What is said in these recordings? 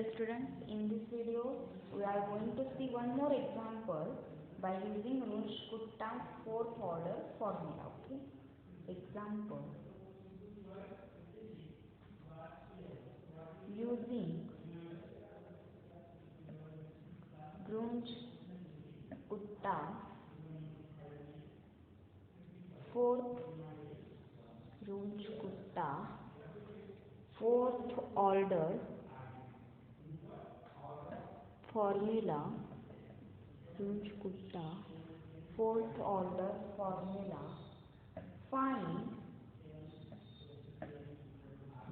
Dear students, in this video we are going to see one more example by using Runge-Kutta fourth order formula. Okay, example using Runge-Kutta fourth order formula. Runge-Kutta fourth order formula. Find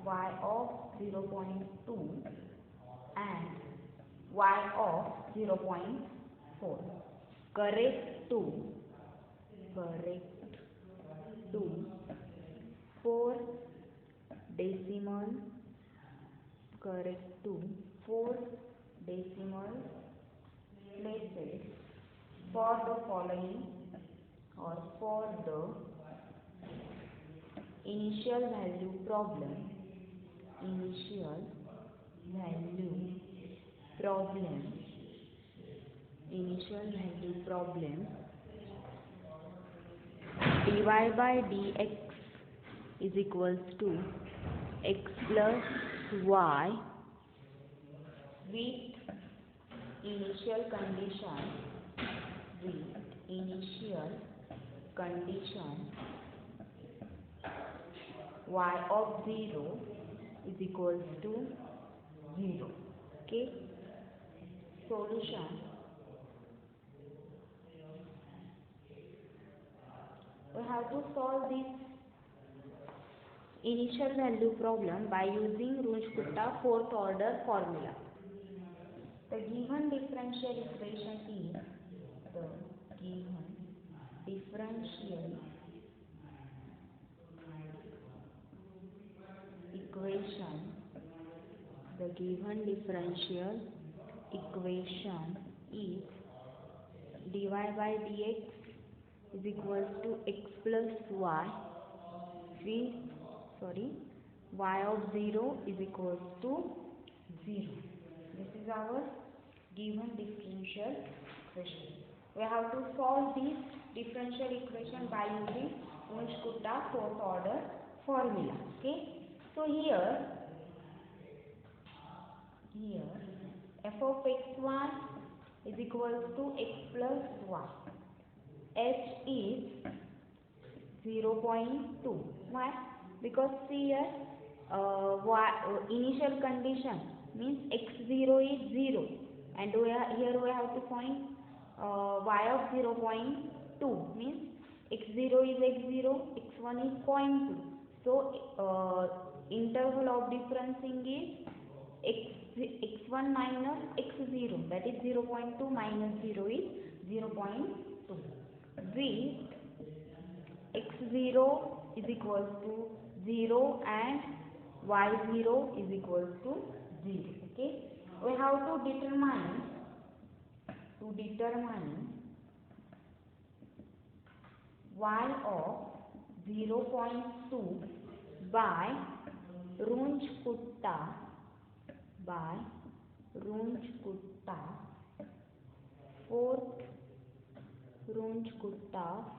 y of 0.2 and y of 0.4. Correct to 4 decimal places for the following, or for the initial value problem. dy by dx is equals to x plus y with initial condition y of 0 is equals to 0. Okay, solution. We have to solve this initial value problem by using Runge-Kutta fourth order formula. The given differential equation is dy by dx is equals to x plus y with y of 0 is equals to 0. This is our given differential equation. We have to solve this differential equation by using Runge-Kutta fourth order formula. Okay, so here f of x1 is equals to x plus y. H is 0.2. Why? Because here initial condition means x0 is 0, and here we have to find y of 0.2 means x0 is x0, x1 is 0.2. So interval of differencing is x1 minus x0, that is 0.2 minus 0 is 0.2. With x0 is equals to 0 and y0 is equals to 0. Okay, we have to determine y of 0.2 by Runge-Kutta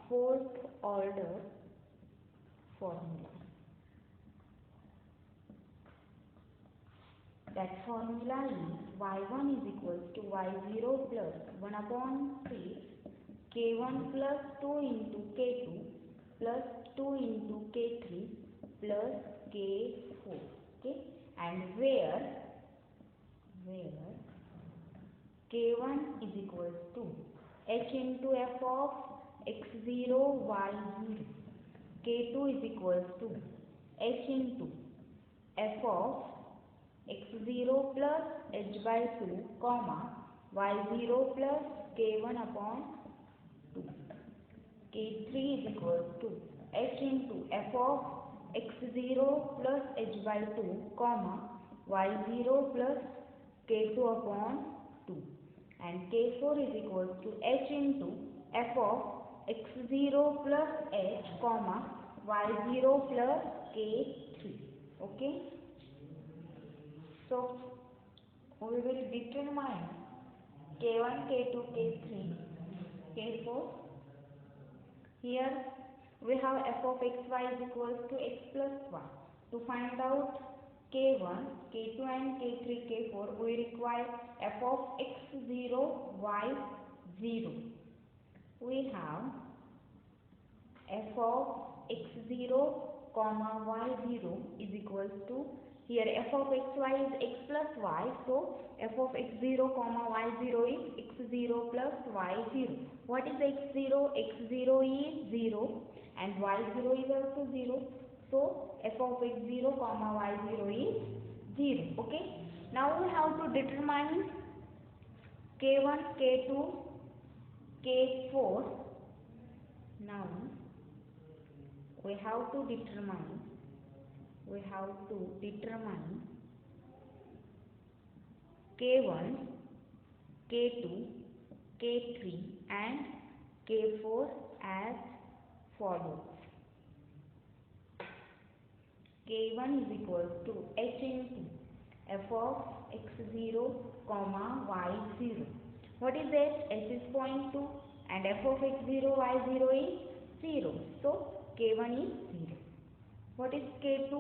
fourth order formula. That formula is y1 is equals to y0 plus 1 upon 6 k1 plus 2 into k2 plus 2 into k3 plus k4. Okay, and where k1 is equals to h into f of x0 y0, k2 is equals to h into f of x0 plus h by 2 comma y0 plus k1 upon 2, k3 is equals to h into f of x0 plus h by 2 comma y0 plus k2 upon 2, and k4 is equals to h into f of x0 plus h comma y0 plus k3. Okay, so we will determine K1, K2, K3, K4. Here we have f of xy is equals to x plus y. To find out K1, K2 and K3, K4, we require f of x0, y0. We have f of x0, comma y0 is equals to, here f of xy is x plus y, so f of x0, comma y0 is x0 plus y0. What is x0? x0 is 0 and y0 is also 0. So f of x0, comma y0 is 0. Okay. Now we have to determine k1, k2, k4. Now we have to determine K1, K2, K3 and K4 as follows. K1 is equals to h into f of x0, comma y0. What is h? H is 0.2 and f of x0, y0 is 0. So K1 is 0. What is K2?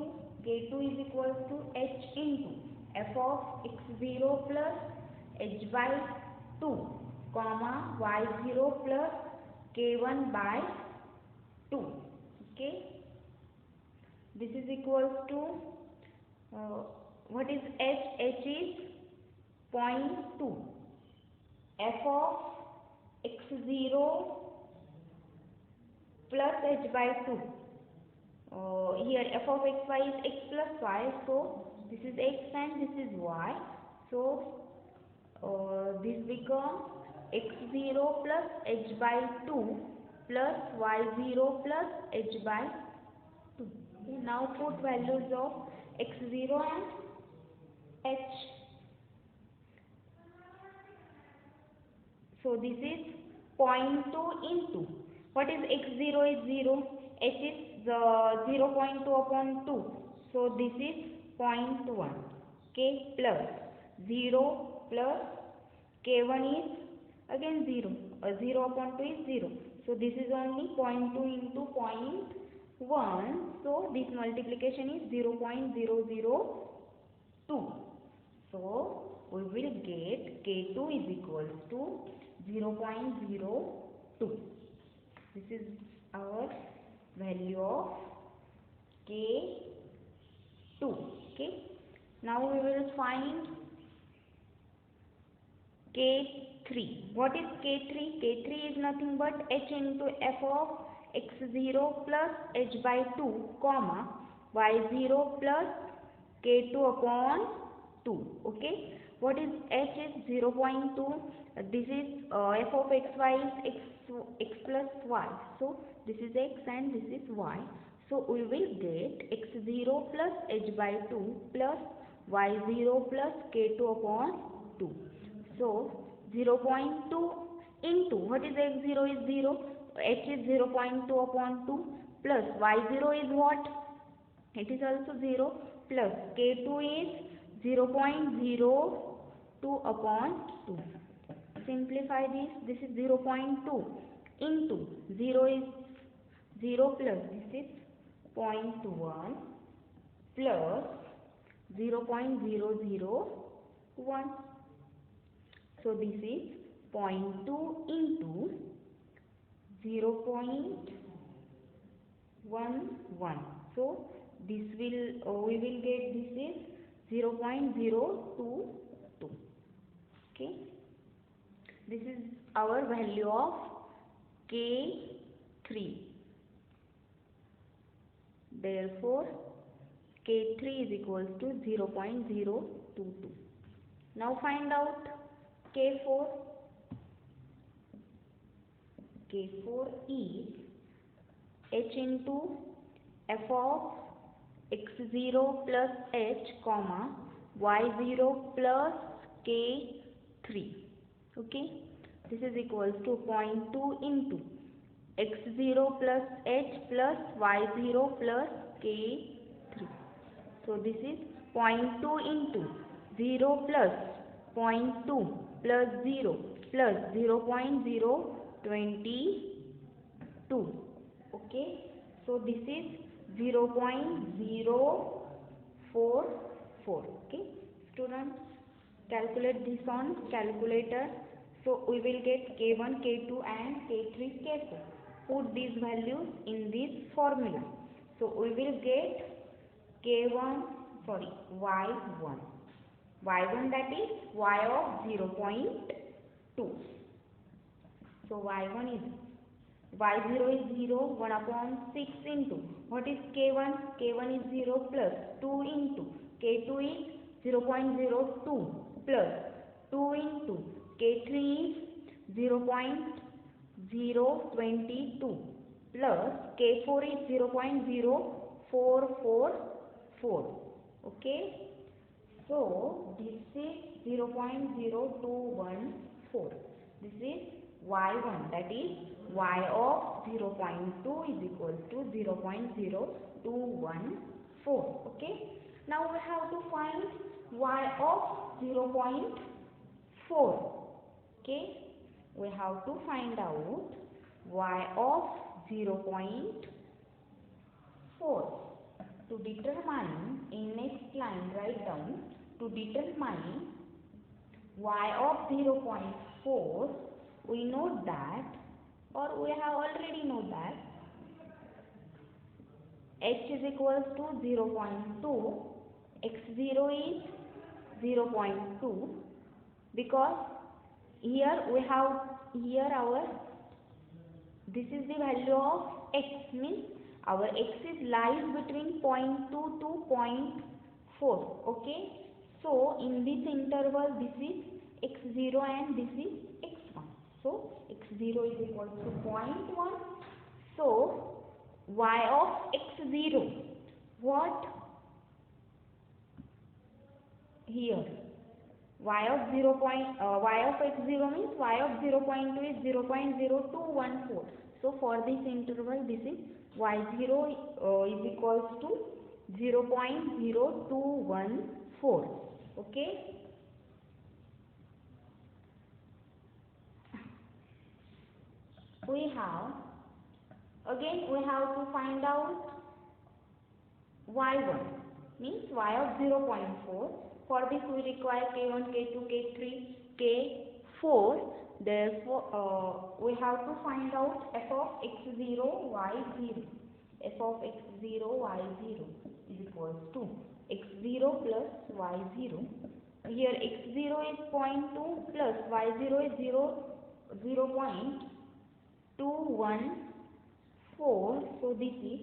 K2 is equals to h into f of x0 plus h by 2, comma y0 plus K1 by 2. Okay. This is equals to, what is h? H is 0.2. F of x0 plus h by 2. Here f of xy is x plus y, so this is x and this is y. So this becomes x0 plus h by 2 plus y0 plus h by 2. Okay, now put values of x0 and h. So this is 0.2 into, what is x0 is 0, h is 0.2 upon 2. So this is 0.1. K plus 0 plus K1 is again 0. 0 upon 2 is 0. So this is only 0.2 into 0.1. So this multiplication is 0.002. So we will get K2 is equals to 0.02. This is our value of K2. Okay. Now we will find K3. What is K3? K3 is nothing but h into f of x0 plus h by 2, comma y0 plus K2 upon 2. Okay. What is h is 0.2. This is f of xy is x plus y. So this is x and this is y. So we will get x0 plus h by 2 plus y0 plus K2 upon 2. So 0.2 into, what is x0 is 0, h is 0.2 upon 2 plus y0 is what? It is also 0 plus K2 is 0.02 upon 2. Simplify this. This is 0.2 into 0 is 0 plus this is 0.1 plus 0.001. So this is 0.2 into 0.11. So this will, we will get this is 0.022. Okay. This is our value of K3. Therefore, K3 is equals to 0.022. Now find out K4. K4 is h into f of x0 plus h, comma y0 plus K3. Okay. This is equals to 0.2 into x0 plus h plus y0 plus K3. So this is 0.2 into 0 plus 0.2 plus 0 plus 0.022. Okay, so this is 0.044. Okay, students, calculate this on calculator. So we will get K1, K2 and K3, K4. Put these values in this formula. So we will get Y1, that is y of 0.2. So y1 is y0 is 0, 1 upon 6 into, what is K1? K1 is 0 plus 2 into, K2 is 0.02 plus 2 into, K3 is 0.022 plus K4 is 0.0444. Okay, so this is 0.0214. This is y1, that is y of 0.2 is equal to 0.0214. Okay, now we have to find y of 0.4. Okay, we have to find out y of 0.4. To determine, in next line write down, to determine y of 0.4, we know that, or we have already know that h is equals to 0.2, x0 is 0.2, because here we have, here our, this is the value of x, means our x is lies between 0.2 to 0.4. Okay, so in this interval this is x0 and this is x1. So x0 is equal to 0.1. So y of x0, what here, y of y of x0 means y of 0.2 is 0.0214. So for this interval this is y0 is equals to 0.0214. Okay, we have to find out y1, means y of 0.4. For this we require K1, K2, K3, K4. Therefore we have to find out f of x0, y0. f of x0, y0 is equals to x0 plus y0. Here x0 is 0.2 plus y0 is 0.214. So this is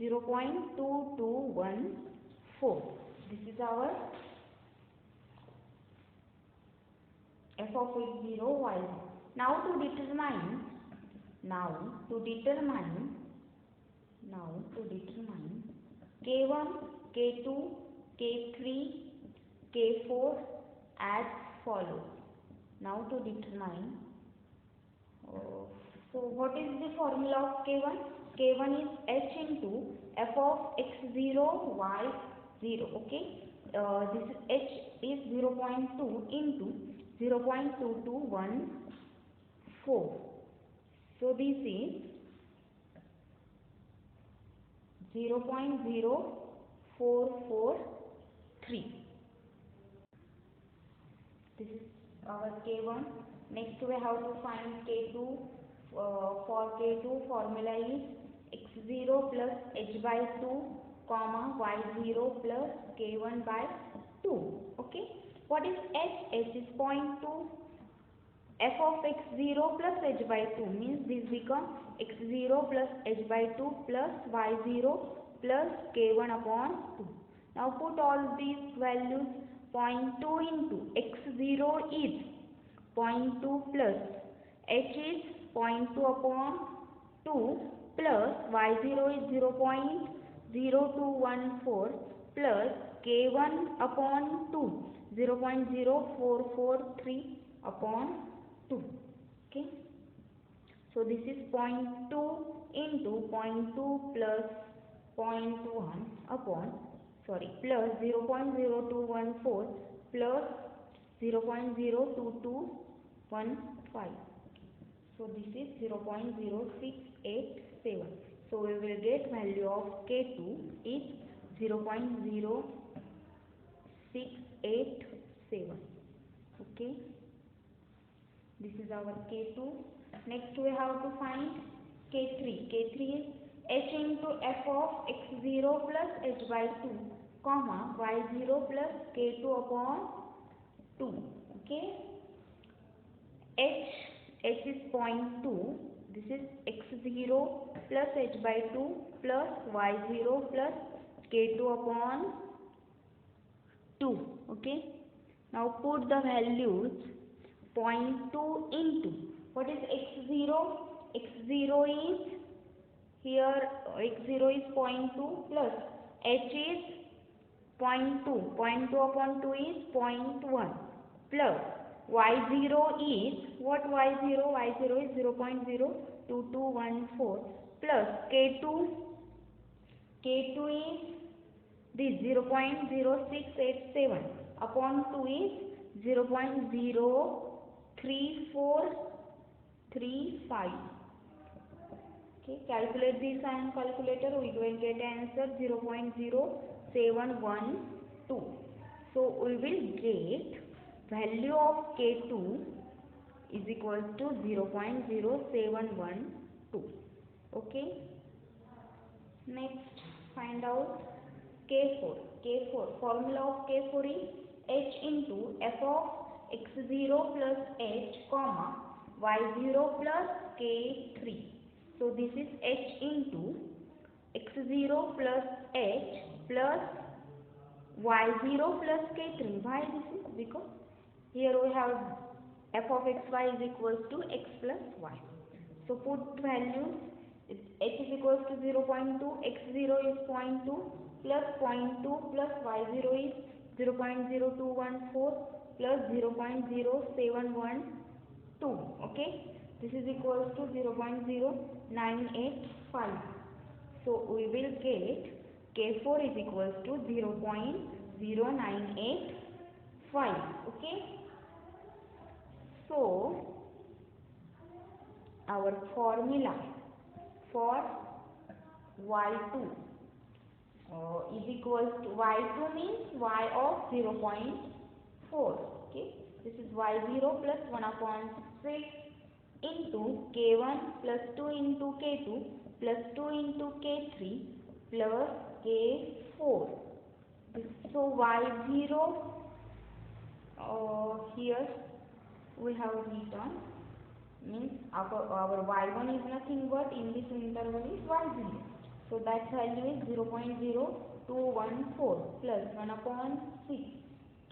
0.2214. This is our f of x0, y0. Now to determine K1, K2, K3, K4 as follows. Now to determine, so what is the formula of K1? K1 is h into f of x0, y0. Okay, this is h is 0.2 into 0.2214. So this is 0.0443. This is our K1. Next we have to find K2. For K2 formula is x0 plus h by 2 comma y0 plus K1 by 2. Okay, what is h? H is 0.2. f of x0 plus h by 2 means this becomes x0 plus h by 2 plus y0 plus K1 upon 2. Now put all these values. 0.2 into x0 is 0.2 plus h is 0.2 upon 2 plus y0 is 0.0214 plus K1 upon 2 0.0443 upon 2. Okay, so this is 0.2 into 0.2 plus 0.1 upon plus 0.0214 plus 0.02215. So this is 0.0687. So we will get value of K2 is 0.0687. Okay, this is our K2. Next we have to find K3. K3 is h into f of x0 plus h by 2 comma y0 plus K2 upon 2. Okay, h is 0.2. This is x0 plus h by 2 plus y0 plus K2 upon 2. Okay, now put the values. 0.2 into what is x0? X0 is here, x0 is 0.2 plus h is 0.2. 0.2 upon 2 is 0.1 plus y0 is what? Y0 is 0.02214 plus K2 is this 0.0687 upon 2 is 0.03435. Okay, calculate this on calculator. We will get answer 0.0712. So we will get value of K2 is equal to 0.0712. Okay, next find out K4. K4 formula of K4 is h into f of x0 plus h comma y0 plus K3. So this is h into x0 plus h plus y0 plus K3. Why this is? Because here we have f of xy is equals to x plus y. So put values. H is equals to 0.2, x0 is 0.2 plus 0.2 plus y0 is 0.0214 plus 0.0712. Okay, this is equals to 0.0985. So we will get K4 is equals to 0.0985. Okay, so our formula for y2 is equals to y2 means y of 0.4. Okay, this is y0 plus 1 upon 6 into K1 plus 2 into K2 plus 2 into K3 plus K4. So y0 here we have written means our y1 is nothing but in this interval is y0. So that value is 0.0214 plus 1 upon 6.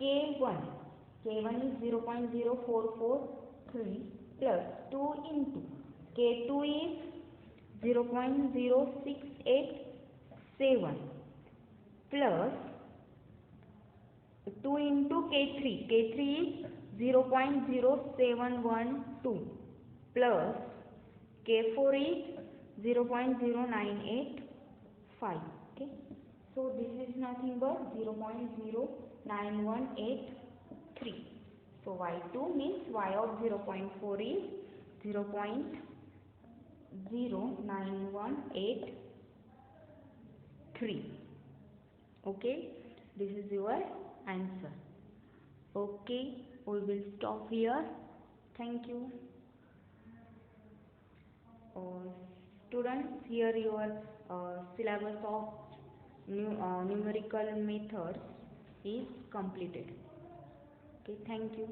K1 is 0.0443 plus 2 into K2 is 0.0687 plus 2 into K3 is 0.0712 plus K4 is 0.0985. Okay, so this is nothing but 0.09183. So y2 means y of 0.4 is 0.09183. Okay, this is your answer. Okay, we will stop here. Thank you. Students, here your syllabus of numerical methods is completed. Okay, thank you.